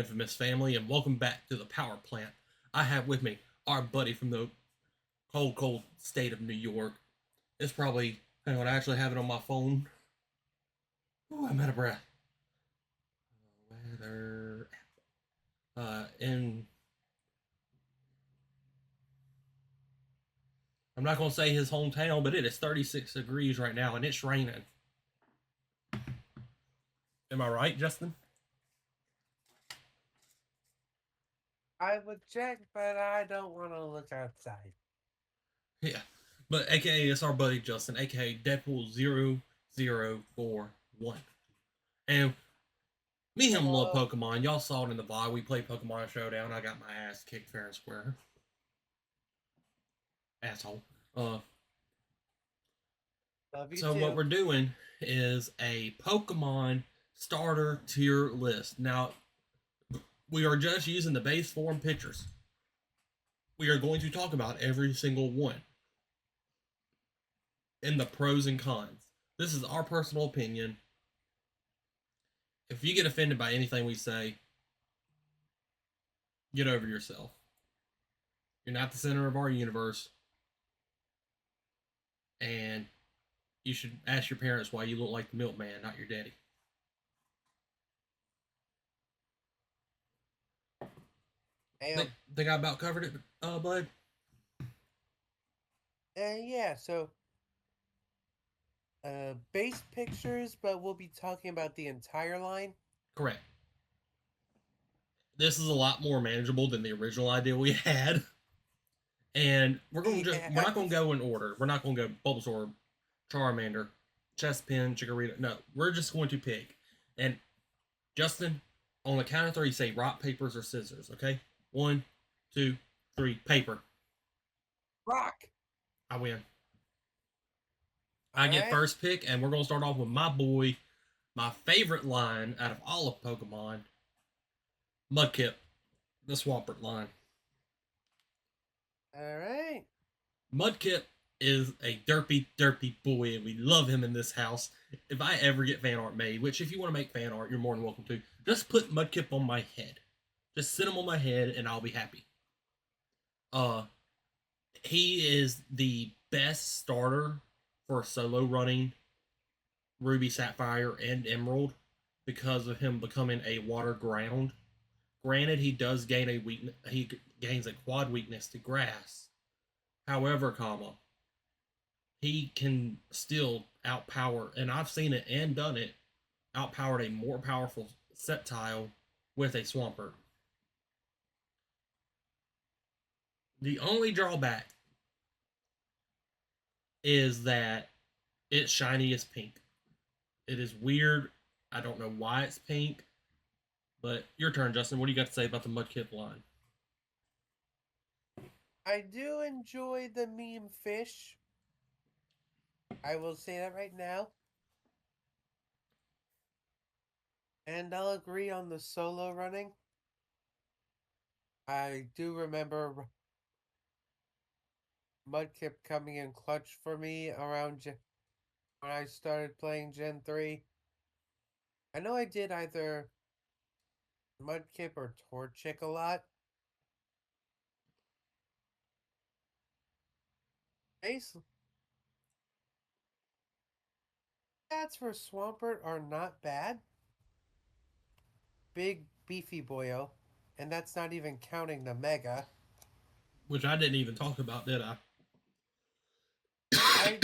infamous family, and welcome back to the power plant. I have with me our buddy from the cold, cold state of New York. It's probably, hang on, I actually have it on my phone. Oh, I'm out of breath. Weather. And I'm not going to say his hometown, but it is 36 degrees right now, and it's raining. Am I right, Justin? I would check, but I don't want to look outside. Yeah. But AKA, it's our buddy Justin, AKA Deadpool 0041. And me and him love Hello. Pokemon. Y'all saw it in the VOD. We played Pokemon Showdown. I got my ass kicked fair and square. Asshole. Uh, Love you so what too. we're doing is a Pokemon starter tier list. Now, we are just using the base form pictures. We are going to talk about every single one and the pros and cons. This is our personal opinion. If you get offended by anything we say, get over yourself. You're not the center of our universe, and you should ask your parents why you look like the milkman, not your daddy. Think And think I about covered it, bud? yeah, so base pictures, but we'll be talking about the entire line. Correct. This is a lot more manageable than the original idea we had, and we're Yeah. not gonna go in order. We're not gonna go Bulbasaur, Charmander, Chespin, Chikorita. No, we're just going to pick. And Justin, on the count of three, say rock, papers, or scissors. Okay, 1, 2, 3, paper. Rock. I win. All I get right. first pick, and we're gonna start off with my boy, my favorite line out of all of Pokemon, Mudkip, the Swampert line. All right. Mudkip is a derpy, derpy boy, and we love him in this house. If I ever get fan art made, which if you want to make fan art, you're more than welcome to, just put Mudkip on my head. Just sit him on my head, and I'll be happy. Uh, he is the best starter for solo running Ruby, Sapphire, and Emerald because of him becoming a water ground. Granted, he does gain a weakness. He gains a quad weakness to grass. However, he can still outpower, and I've seen it and done it, outpowered a more powerful Sceptile with a Swampert. The only drawback is that its shiny is pink. It is weird. I don't know why it's pink, but your turn, Justin. What do you got to say about the Mudkip line? I do enjoy the meme fish. I will say that right now. And I'll agree on the solo running. I do remember Mudkip coming in clutch for me around when I started playing Gen 3. I know I did either Mudkip or Torchic a lot. Base stats for Swampert are not bad. Big beefy boyo. And that's not even counting the Mega. Which I didn't even talk about, did I? I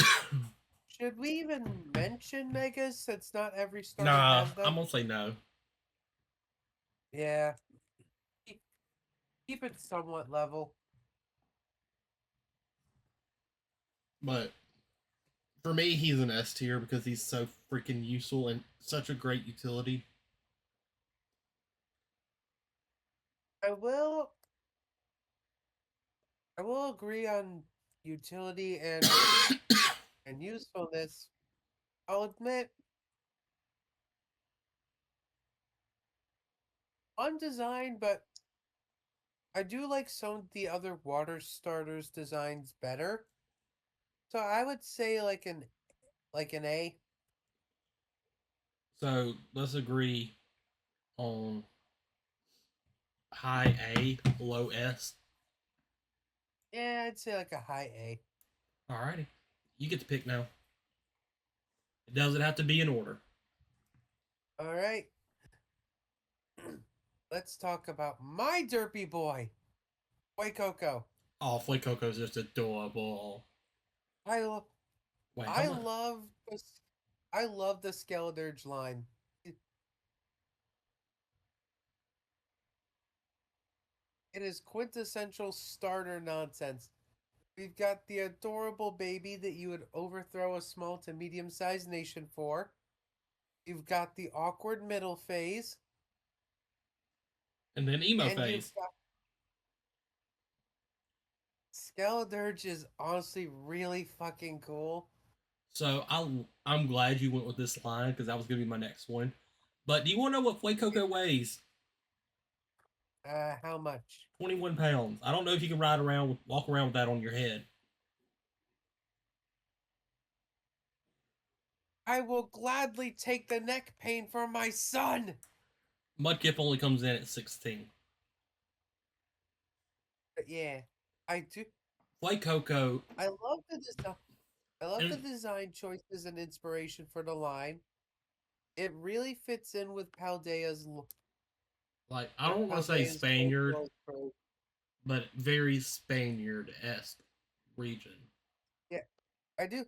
should we even mention Megas since not every starter Nah, has I'm them? gonna say no. Yeah. Keep, keep it somewhat level. But for me, he's an S tier because he's so freaking useful and such a great utility. I will I will agree on utility and usefulness. I'll admit on design, but I do like some of the other water starters designs better. So I would say like an A. So let's agree on high A, low S. Yeah, I'd say like a high A. Alrighty. You get to pick now. It doesn't have to be in order. All right. Let's talk about my derpy boy, Boy Coco. Oh, Flake Coco's just adorable. I lo- Wait, how I much? love this. I love the Skeledirge line. It is quintessential starter nonsense. We've got the adorable baby that you would overthrow a small to medium sized nation for. You've got the awkward middle phase, And then emo and you've phase. got Skeledirge is honestly really fucking cool. So I'm glad you went with this line because that was gonna be my next one. But do you want to know what Flake Coco weighs? How much? 21 pounds. I don't know if you can ride around, walk around with that on your head. I will gladly take the neck pain for my son. Mudkip only comes in at 16. But yeah, I do. Flake Coco, I love the design. I love the and design choices and inspiration for the line. It really fits in with like, I don't want to say Paldea's Spaniard, cultural approach. but very Spaniard esque region. Yeah, I do.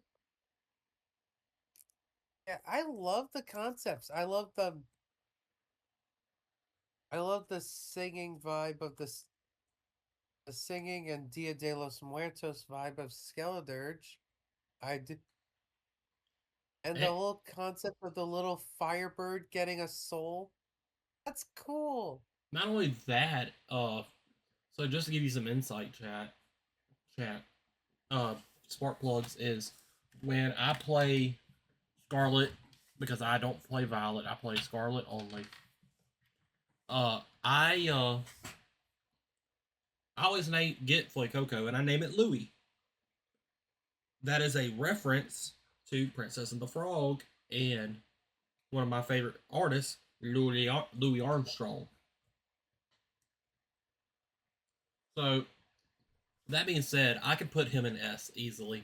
Yeah, I love the concepts. I love the singing vibe of the singing and Dia de los Muertos vibe of Skeledirge. I do, and the And whole concept of the little firebird getting a soul. That's cool. not only that, so just to give you some insight, chat, uh, spark plugs is when I play Scarlet because I don't play Violet, I play Scarlet only. I always get Flake Coco and I name it Louie. That is a reference to Princess and the Frog and one of my favorite artists, Louis Armstrong. So that being said, I could put him in S easily.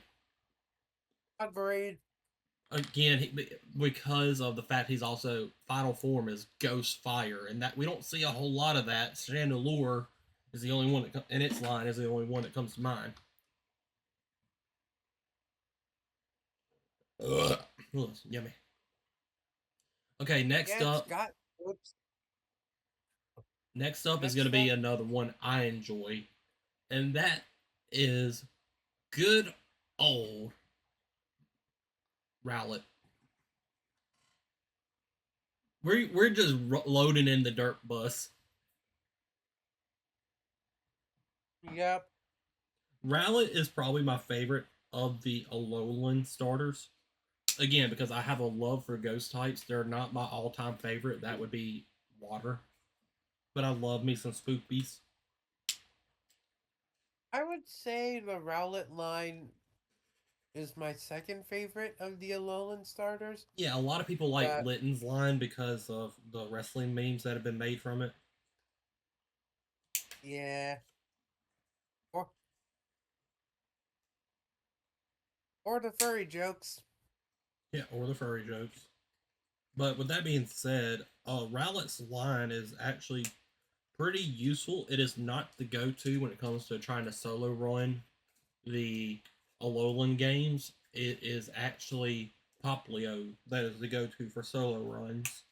Agreed. Again, because of the fact he's also final form is Ghost Fire, and that we don't see a whole lot of that. Chandelure is the only one that in its line is the only one that comes to mind. Ugh. Ugh, yummy. Okay, Yeah, it's got. Oops. next up is going to Next be up, another one I enjoy, and that is good old Rowlet. We're just loading in the dirt bus. yep. Rowlet is probably my favorite of the Alolan starters. Again, because I have a love for ghost types. They're not my all-time favorite. That would be water. But I love me some spookies. I would say the Rowlet line is my second favorite of the Alolan starters. Yeah, a lot of people like That Litten's line because of the wrestling memes that have been made from it. yeah, or or the furry jokes. Yeah, or the furry jokes. But with that being said, Rowlet's line is actually pretty useful. It is not the go-to when it comes to trying to solo run the Alolan games. It is actually Poplio that is the go-to for solo runs.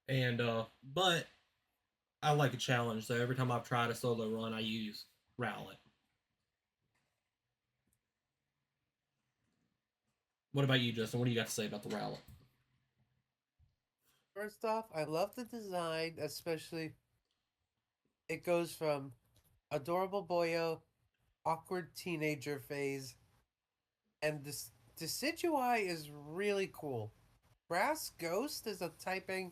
And but I like a challenge, so every time I've tried a solo run, I use Rowlet. What about you, Justin? What do you got to say about the Rowlet? First off, I love the design, especially it goes from adorable boyo, awkward teenager phase, and this Decidueye is really cool. Brass Ghost is a typing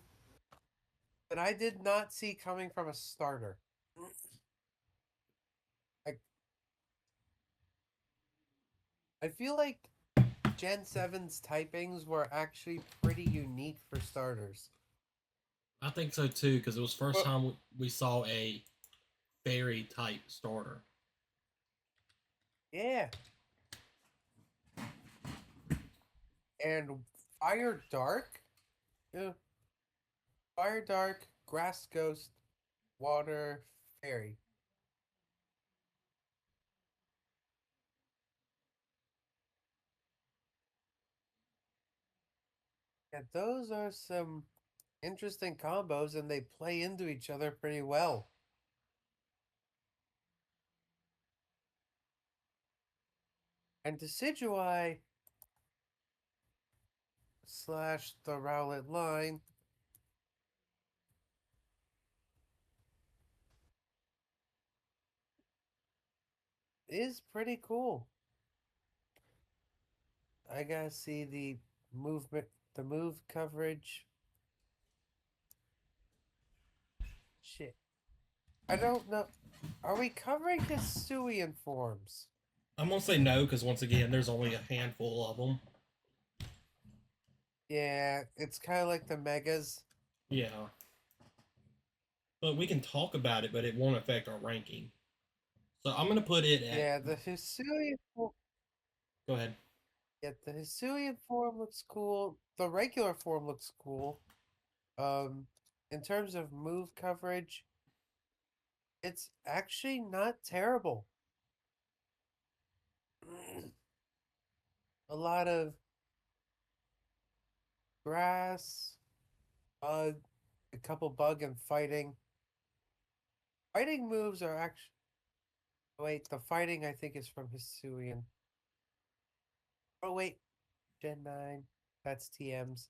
that I did not see coming from a starter. I I feel like Gen 7's typings were actually pretty unique for starters. I think so too, because it was first But time we saw a fairy type starter. yeah, and Fire Dark, yeah, Fire Dark, Grass Ghost, Water Fairy. Yeah, those are some interesting combos, and they play into each other pretty well. And Decidueye slash the Rowlet line is pretty cool. I gotta see the movement, the move coverage. Shit. I don't know. Are we covering Hisuian forms? I'm gonna say no because once again, there's only a handful of them. Yeah, it's kind of like the Megas. Yeah, but we can talk about it, but it won't affect our ranking. So I'm gonna put it at. Yeah, the Hisuian form. Go ahead. Yeah, the Hisuian form looks cool. The regular form looks cool. Um, in terms of move coverage, it's actually not terrible. A lot of grass, bug, a couple bug and fighting. Fighting moves are actually. Wait, the fighting I think is from Hisuian. Oh wait, Gen 9. That's TM's.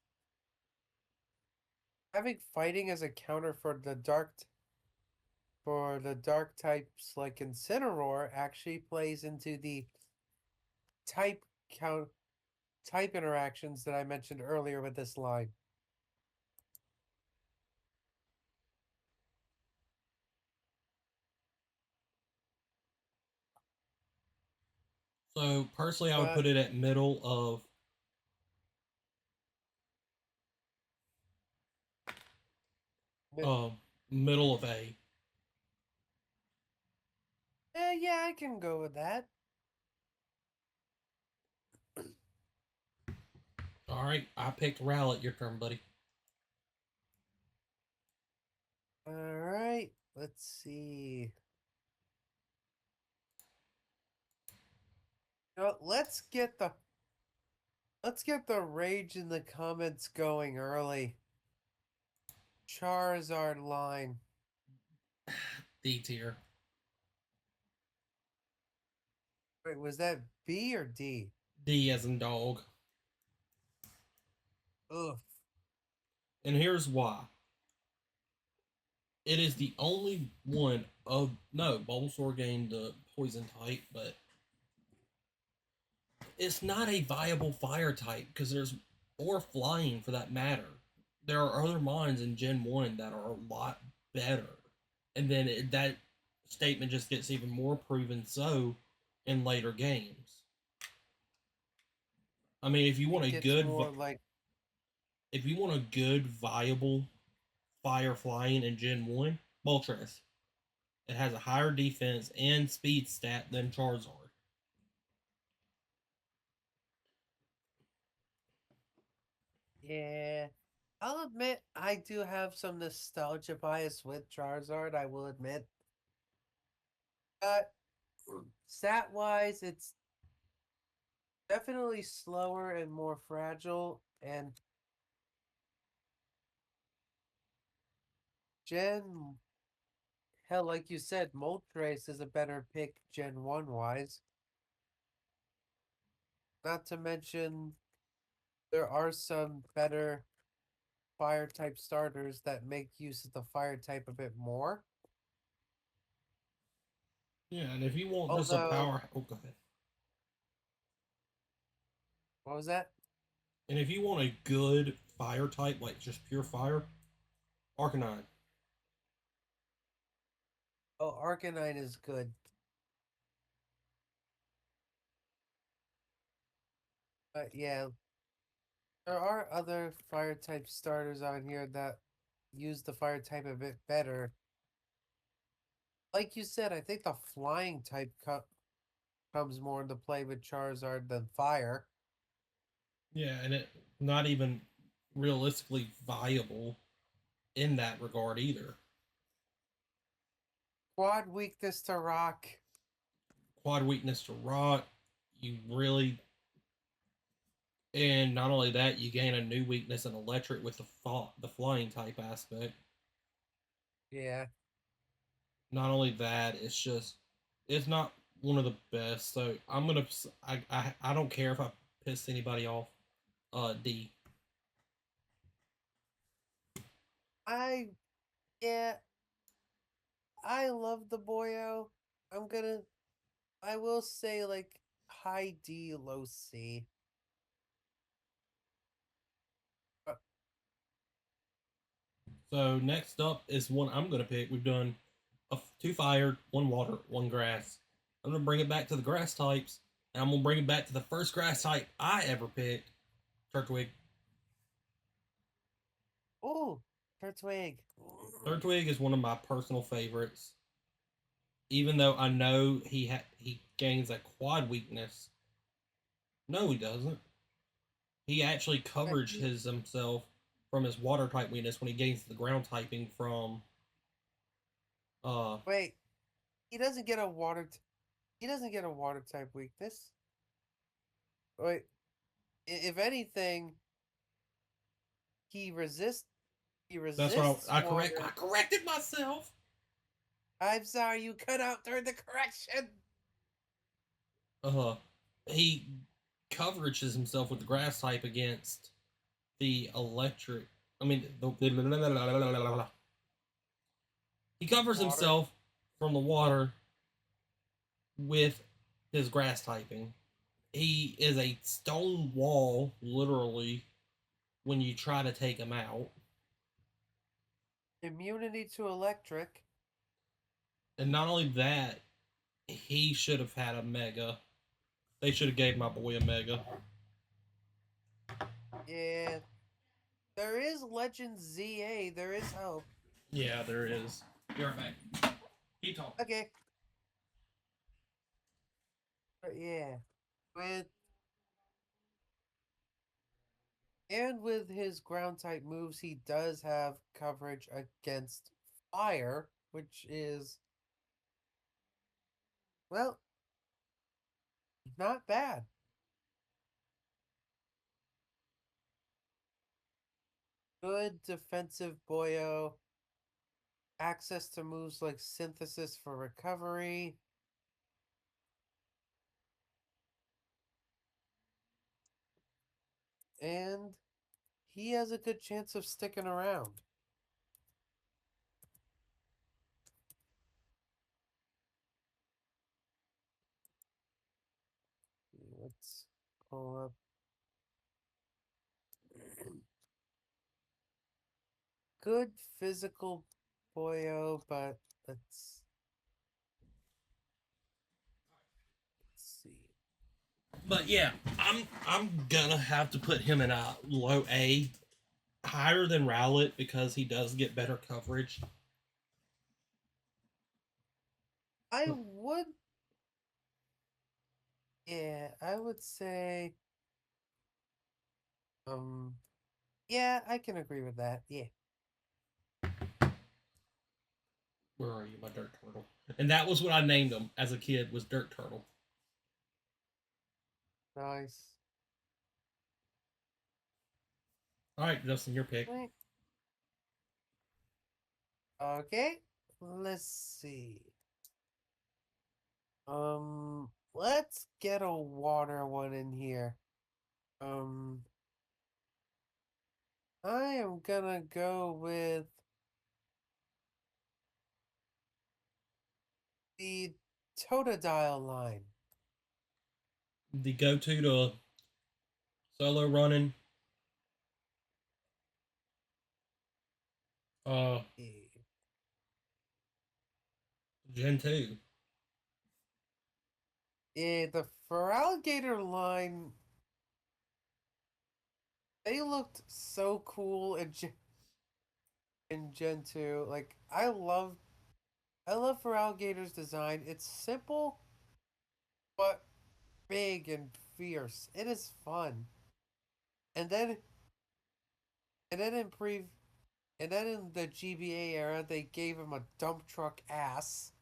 Having fighting as a counter for the dark types like Incineroar actually plays into the type count type interactions that I mentioned earlier with this line. So personally, I would But put it at middle of but uh, middle of A. yeah, I can go with that. All right, I picked Rowlet. Your turn, buddy. All right, let's see. Let's get the rage in the comments going early. Charizard line. D tier. Wait, was that B or D? D as in dog. Ugh. And here's why. It is the only one of no Bulbasaur gained the poison type, but it's not a viable fire type because there's or flying for that matter. There are other mines in Gen 1 that are a lot better. And then that statement just gets even more proven so in later games. I mean, It gets more like if you want a good viable fire flying in Gen 1, Moltres. It has a higher defense and speed stat than Charizard. yeah. I'll admit I do have some nostalgia bias with Charizard, I will admit. But stat wise, it's definitely slower and more fragile. And Gen, hell, like you said, Moltres is a better pick Gen 1 wise. Not to mention, there are some better fire type starters that make use of the fire type a bit more. Yeah, and if you want just a Although, power, oh, go ahead. what was that? And if you want a good fire type, like just pure fire, Arcanine. Oh, Arcanine is good. But yeah, there are other fire type starters on here use the fire type a bit better. Like you said, I think the flying type comes more into play with Charizard than fire. Yeah, and it not even realistically viable in that regard either. Quad weakness to rock. Quad weakness to rock, you really, and not only that, you gain a new weakness in electric with the flying type aspect. Yeah. Not only that, it's just it's not one of the best. So I don't care if I piss anybody off. D. I yeah, I love the boyo. I'm gonna I will say like high D, low C. Uh, So next up is one I'm gonna pick. We've done two fire, one water, one grass. I'm gonna bring it back to the grass types, and I'm gonna bring it back to the first grass type I ever picked, Turtwig. oh, Turtwig. Turtwig is one of my personal favorites. Even though I know he gains a quad weakness. No, he doesn't. He actually But covers his himself from his water type weakness when he gains the ground typing from uh wait, he doesn't get a he doesn't get a water type weakness. Wait, if anything, he resists he that's what resists I water. corrected myself. I'm sorry, you cut out during the correction. Uh he coverages himself with the grass type against the electric. I mean he covers Water. himself from the water with his grass typing. He is a stone wall, literally, when you try to take him out. Immunity to electric. And not only that, he should have had a mega. They should have gave my boy a mega. Yeah. There is Legend ZA. There is hope. Yeah, there is. You're right back. Keep talking. Okay. But yeah. With and with his ground type moves, he does have coverage against fire, which is well, not bad. Good defensive boyo. Access to moves like synthesis for recovery. And he has a good chance of sticking around. Let's pull up. Good physical boyo, but let's see. But yeah, I'm gonna have to put him in a low A, higher than Rowlet because he does get better coverage. I would, yeah, I would say, um, yeah, I can agree with that. Yeah, Where are you, my dirt turtle? And that was what I named him as a kid was Dirt Turtle. nice. All right, Justin, your pick. Right. Okay, let's see. Let's get a water one in here. Um, I am gonna go with the Totodile line. The go-to to solo running. Uh, Yeah, Gen 2. yeah, the Feraligatr line, they looked so cool and in Gen 2. Like I love for Alligator's design. It's simple but big and fierce. It is fun. And then and then in pre and then in the GBA era they gave him a dump truck ass.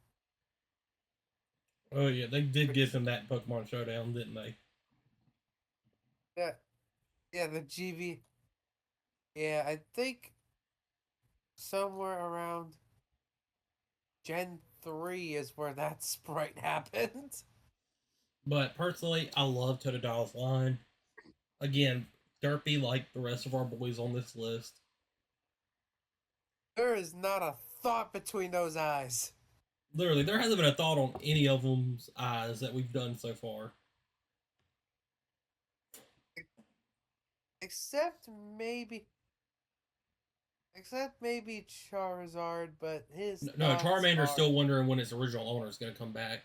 Oh yeah, they did give Which him that Pokemon Showdown, didn't they? yeah, yeah, the GB yeah, I think somewhere around Gen 3 is where that sprite happened. But personally, I love Totodile's line. Again, derpy like the rest of our boys on this list. There is not a thought between those eyes. Literally, there hasn't been a thought on any of them's eyes that we've done so far. Except maybe except maybe Charizard, but his No, thoughts Charmander's are still wondering when its original owner is going to come back.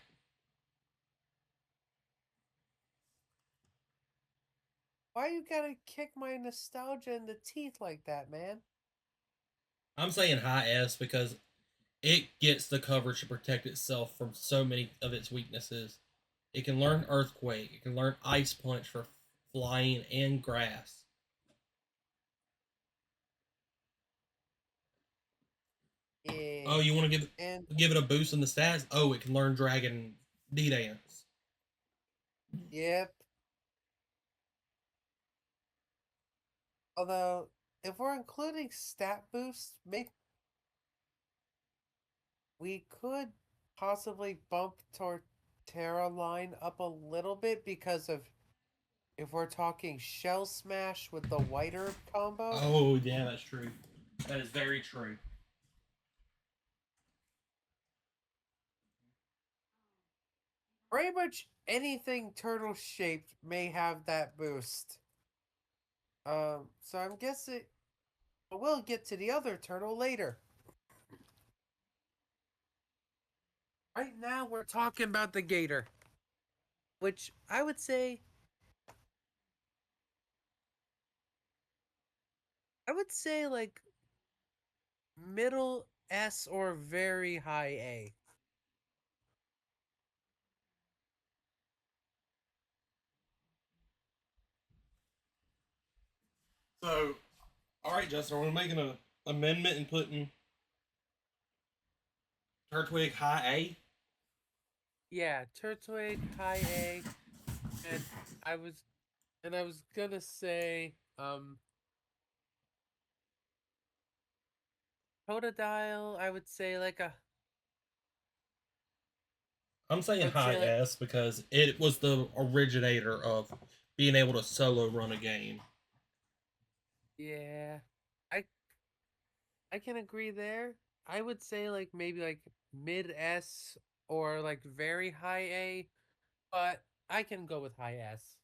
why you gotta kick my nostalgia in the teeth like that, man? I'm saying high S because it gets the coverage to protect itself from so many of its weaknesses. It can learn Earthquake. It can learn Ice Punch for flying and grass. Yeah. Oh, you want to And give it a boost in the stats? Oh, it can learn Dragon D Dance. yep. Although if we're including stat boosts, maybe we could possibly bump Torterra line up a little bit because of if we're talking Shell Smash with the White Herb combo. Oh, yeah, that's true. That is very true. Pretty much anything turtle shaped may have that boost. So I'm guessing we'll get to the other turtle later. Right now we're talking about the gator, which I would say like middle S or very high A. So, all right, Justin, we're making an amendment and putting Turtwig high A. Yeah, Turtwig high A, and I was I was gonna say Totodile. I'm I saying would high say like S because it was the originator of being able to solo run a game. yeah. I I can agree there. I would say like maybe like mid S or like very high A, but I can go with high S.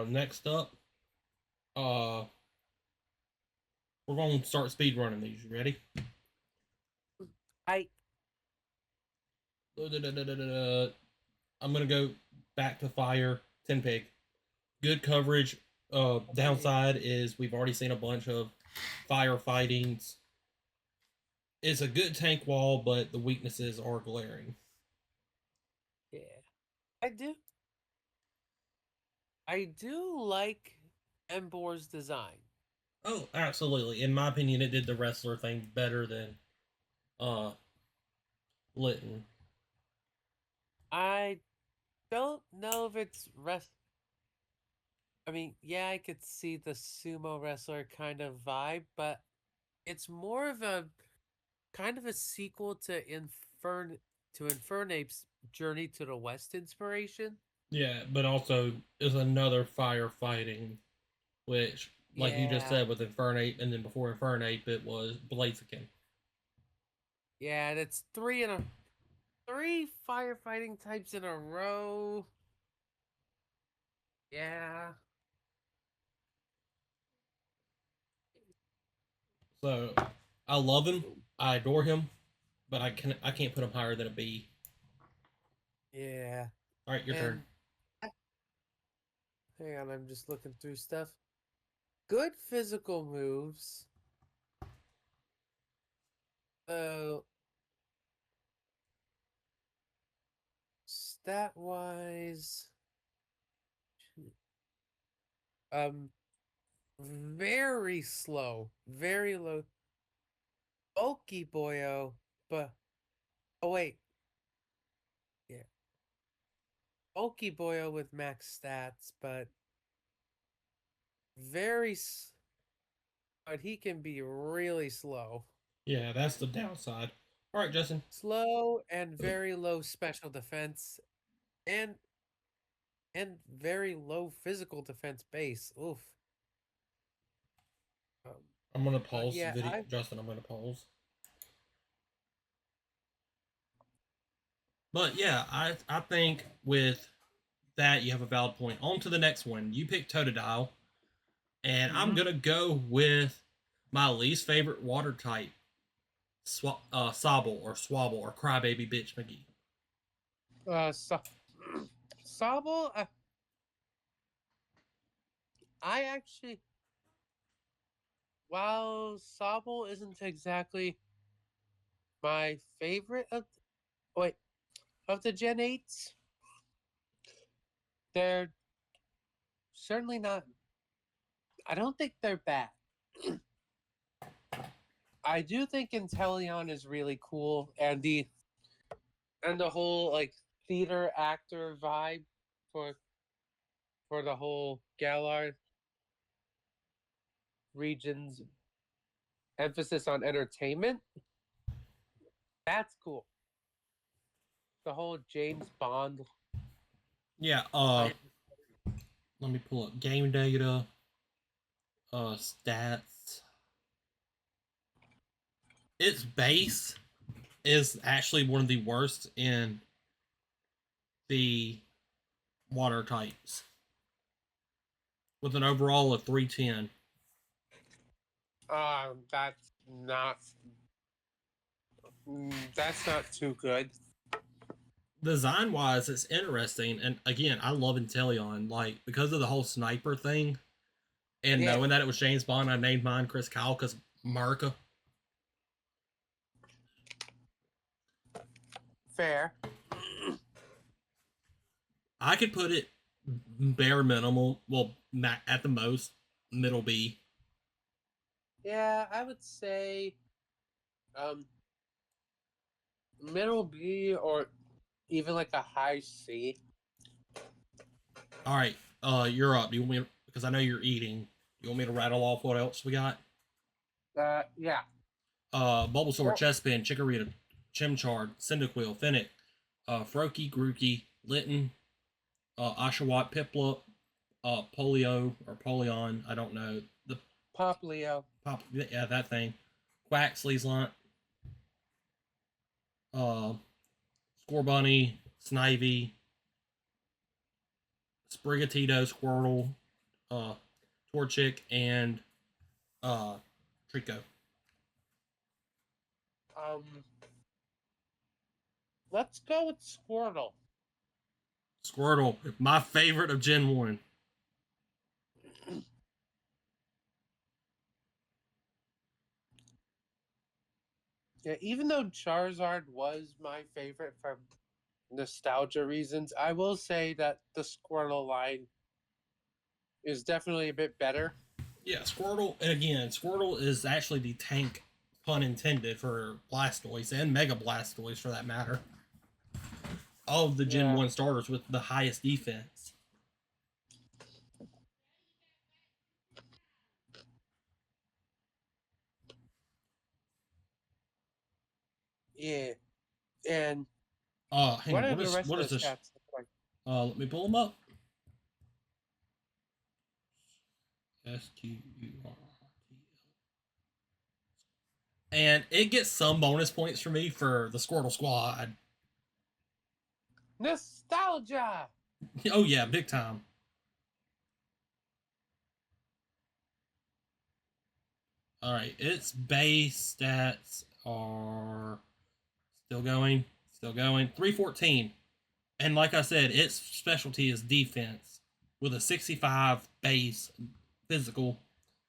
Next up, uh, we're going to start speed running these. You ready? I I'm going to go back to fire. 10 pig. Good coverage. yeah, Downside is we've already seen a bunch of firefightings. It's a good tank wall, but the weaknesses are glaring. yeah. I do I do like Embor's design. Oh, absolutely. In my opinion, it did the wrestler thing better than uh Litton. I don't know if it's rest. I mean, yeah, I could see the sumo wrestler kind of vibe, but it's more of a kind of a sequel to Infernape's Journey to the West inspiration. Yeah, but also is another firefighting, which, like you just Yeah, said, with Infernape, and then before Infernape, it was Blaziken. yeah, and it's three firefighting types in a row. Yeah, So I love him, I adore him, but I can't put him higher than a B. yeah, All right, your turn. and Hang on, I'm just looking through stuff. Good physical moves. Uh, stat wise, um, very slow, very low. Bulky boyo, but oh wait, yeah, bulky boyo with max stats, but very, but he can be really slow. Yeah, that's the downside. All right, Justin. Slow and very low special defense, and very low physical defense base. Oof. Um, I'm gonna pause the yeah, video. I Justin, I'm gonna pause. But yeah, I think with that you have a valid point. On to the next one. You pick Totodile, and I'm Mhm. gonna go with my least favorite water type, Sobble or Swabble or Crybaby Bitch McGee. so, Sobble. I actually, while Sobble isn't exactly my favorite wait of the Gen 8s, they're certainly not. I don't think they're bad. I do think Inteleon is really cool, and the whole like theater actor vibe for the whole Galar region's emphasis on entertainment. That's cool. The whole James Bond Yeah. type. Let me pull up game data. Stats. Its base is actually one of the worst in the water types, with an overall of 310. That's not. That's not too good. Design wise, it's interesting, and again, I love Inteleon, like because of the whole sniper thing, and Yeah, knowing that it was James Bond, I named mine Chris Kyle because America. fair. I could put it bare minimal, well, at the most middle B. Yeah, I would say um middle B or even like a high C. All right, you're up. Do you want me because I know you're eating? You want me to rattle off what else we got? Yeah. Bulbasaur, Well, Chespin, Chikorita, Chimchar, Cyndaquil, Finnick, Froakie, Grookey, Litten, Oshawott, Piplup, Polio or Polion, I don't know. The Pop Leo. pop, yeah, that thing. Quack, Sleazelant, uh, Scorbunny, Snivy, Sprigatito, Squirtle, uh, Torchic, and uh, Trico. Um, let's go with Squirtle. Squirtle, my favorite of Gen 1. Yeah, even though Charizard was my favorite for nostalgia reasons, I will say that the Squirtle line is definitely a bit better. Yeah, Squirtle, and again, Squirtle is actually the tank, pun intended, for Blastoise and Mega Blastoise for that matter. All of the Gen Yeah. 1 starters with the highest defense. Yeah. And Hang what on, are the rest what of is the this? stats look like? Let me pull them up. SQURT. And it gets some bonus points for me for the Squirtle Squad. Nostalgia! Oh yeah, big time. All right, its base stats are still going, still going. 314. And like I said, its specialty is defense. with a 65 base physical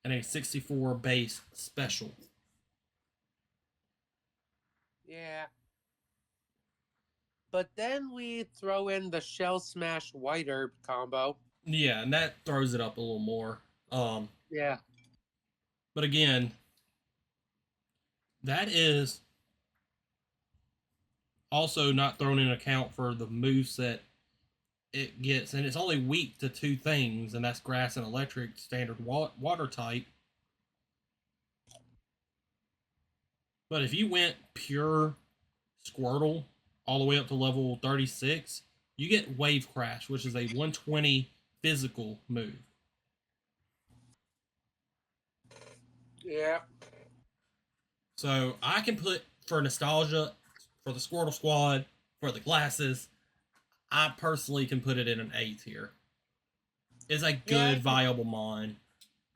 and a 64 base special. Yeah. But then we throw in the Shell Smash White Herb combo. Yeah, and that throws it up a little more. Yeah. But again, that is also not thrown in account for the moveset it gets, and it's only weak to two things, and that's grass and electric, standard water type. But if you went pure Squirtle all the way up to level 36, you get Wave Crash, which is a 120 physical move. Yeah. So I can put, for nostalgia, for the Squirtle squad, for the glasses, I personally can put it in an A tier. It's a Yeah, good, viable mon.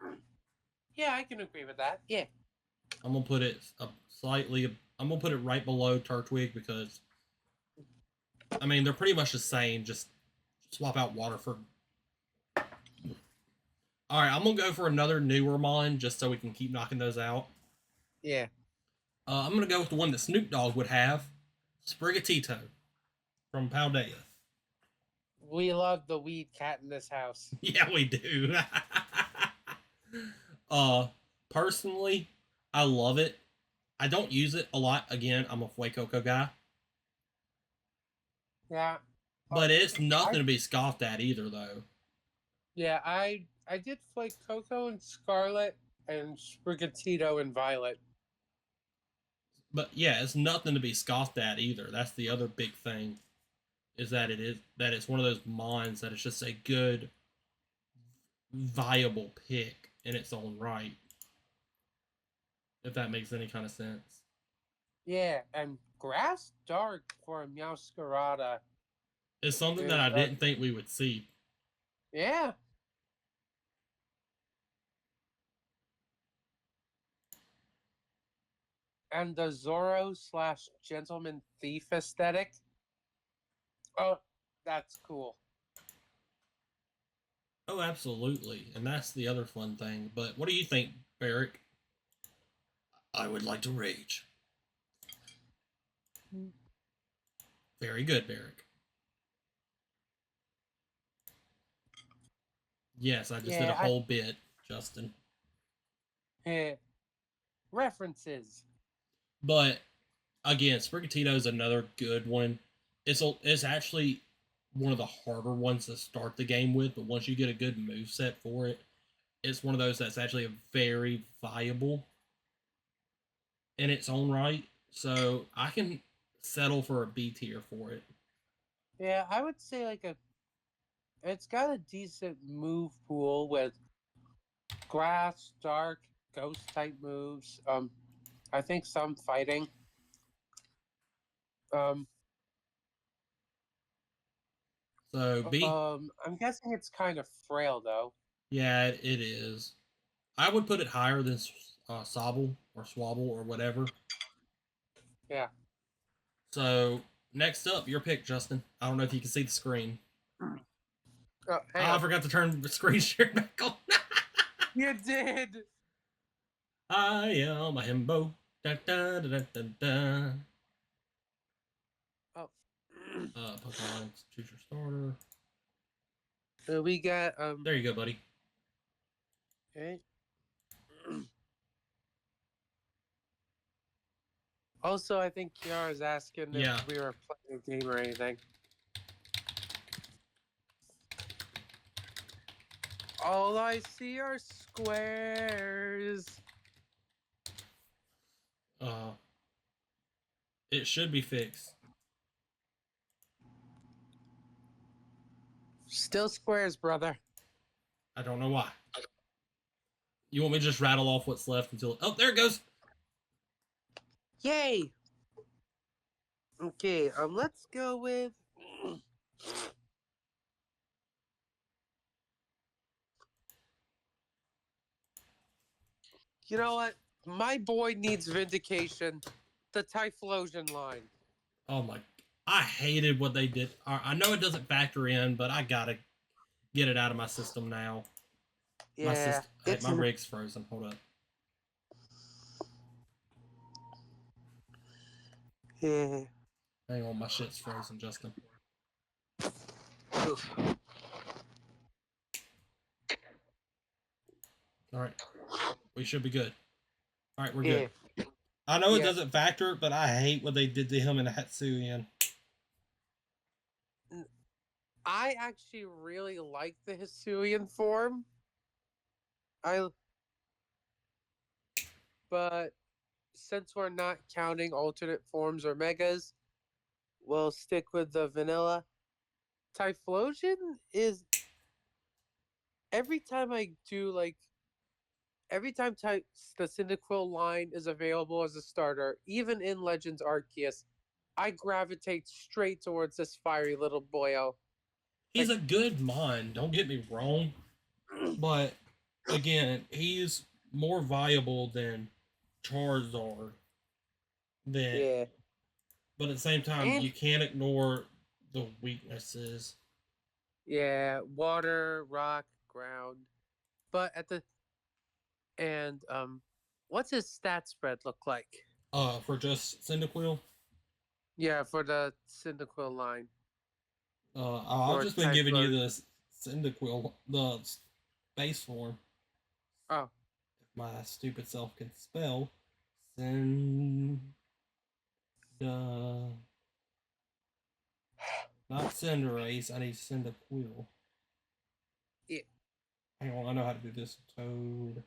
I can agree with that. Yeah. I'm gonna put it slightly. I'm gonna put it right below Turtwig because I mean they're pretty much the same. Just swap out water for. All right, I'm gonna go for another newer mon just so we can keep knocking those out. Yeah. I'm gonna go with the one that Snoop Dogg would have, Sprigatito from Paldea. We love the weed cat in this house. Yeah, we do. uh, personally, I love it. I don't use it a lot. Again, I'm a Fuecoco guy, Yeah. but it's nothing to be scoffed at either, though. Yeah, I did play Coco and Scarlet and Sprigatito and Violet. But yeah, it's nothing to be scoffed at either. That's the other big thing, is that it's one of those mons that it's just a good, viable pick in its own right. If that makes any kind of sense. Yeah, and Grass Dark for a Meowscarada. It's something that I didn't think we would see. Yeah. And the Zorro / Gentleman Thief aesthetic. Oh, that's cool. Oh, absolutely. And that's the other fun thing. But what do you think, Barrick? I would like to rage. Very good, Barrick. Yes, I just did a whole bit, Justin. References. But again, Sprigatito is another good one. It's actually one of the harder ones to start the game with, but once you get a good move set for it, it's one of those that's actually a very viable in its own right. So I can settle for a B tier for it. Yeah, I would say it's got a decent move pool with grass, dark, ghost type moves. I think some fighting. So B. I'm guessing it's kind of frail though. Yeah, it is. I would put it higher than Sobble or Swabble or whatever. Yeah. So next up, your pick, Justin. I don't know if you can see the screen. Oh, I forgot to turn the screen share back on. You did. I am a himbo. Da, da, da, da, da. Oh. Pokemon, choose your starter. We got There you go, buddy. Okay. Also, I think Kiara's asking if we were playing a game or anything. All I see are squares. It should be fixed. Still squares, brother. I don't know why. You want me to just rattle off what's left until... Oh, there it goes! Yay! Okay, let's go with... You know what? My boy needs vindication. The Typhlosion line. Oh my... I hated what they did. I know it doesn't factor in, but I gotta get it out of my system now. My Yeah, system, hey, my rig's frozen. Hold up. yeah. Hang on, my shit's frozen, Justin. Oof. All right, we should be good. All right, we're Yeah. good. I know it Yeah. doesn't factor, but I hate what they did to him in the Hatsuyan. I actually really like the Hisuian form. I but since we're not counting alternate forms or megas, we'll stick with the vanilla. Typhlosion is every time I do like every time the Cyndaquil line is available as a starter, even in Legends Arceus, I gravitate straight towards this fiery little boyo. He's a good mon, don't get me wrong, but again, he's more viable than Charizard. That, Yeah. but at the same time, And you can't ignore the weaknesses. yeah, water, rock, ground. But at the and what's his stat spread look like? For just Cyndaquil, Yeah, for the Cyndaquil line. I've For just been giving you Typhlosion. this Cyndaquil, the base form. Oh. If my stupid self can spell, Cynd. Not Cinderace, I need Cyndaquil. Yeah. Hang on, I know how to do this. Toad.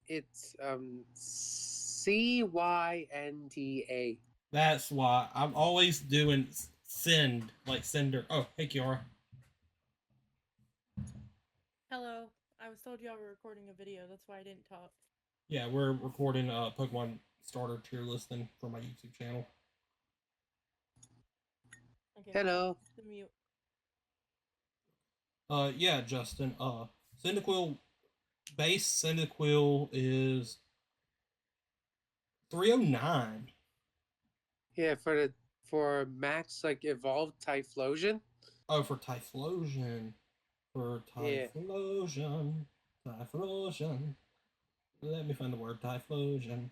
It's Cynda. That's why I'm always doing send, like sender. Oh, hey, Kiara. Hello. I was told y'all were recording a video. That's why I didn't talk. Yeah, we're recording a Pokemon starter tier listing for my YouTube channel. Okay. Hello. The mute. Yeah, Justin. Cyndaquil, base Cyndaquil is 309. Yeah, for max like evolved Typhlosion. Oh, for Typhlosion. For Yeah. Typhlosion. Typhlosion. Let me find the word Typhlosion.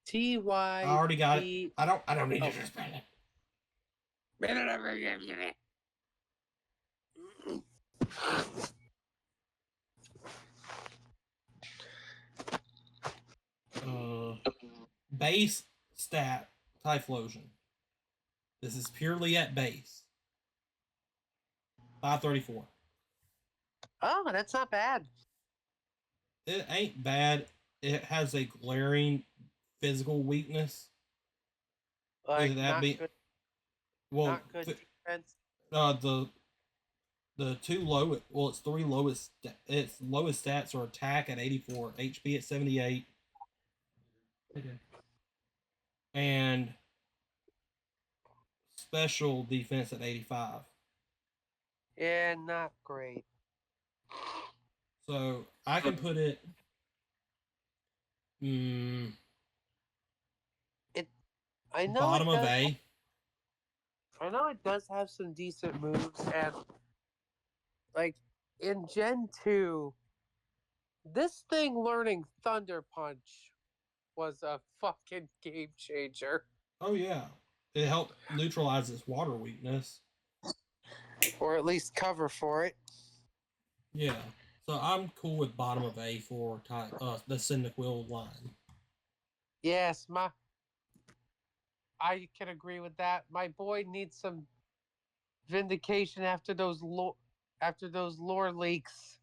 TY. I already got it. I don't need Oh. you to spell it. Base stat Typhlosion. This is purely at base. 534. Oh, that's not bad. It ain't bad. It has a glaring physical weakness. Like Either that not be good. well, Not good defense. The two low, well, its three lowest, its lowest stats are attack at 84, HP at 78, and special defense at 85. Yeah, not great. So I can put it. I know Bottom it of does. A. I know it does have some decent moves, and like in Gen 2, this thing learning Thunder Punch was a fucking game changer. Oh yeah, it helped neutralize its water weakness. Or at least cover for it. Yeah, so I'm cool with bottom of A for the Cyndaquil line. Yes, I can agree with that. My boy needs some vindication after those lore leaks.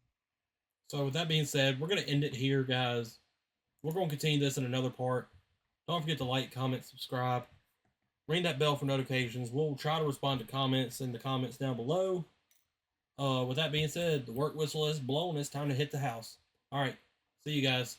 So with that being said, we're gonna end it here, guys. We're gonna continue this in another part. Don't forget to like, comment, subscribe, ring that bell for notifications. We'll try to respond to comments in the comments down below. With that being said, the work whistle is blown. It's time to hit the house. All right, see you guys.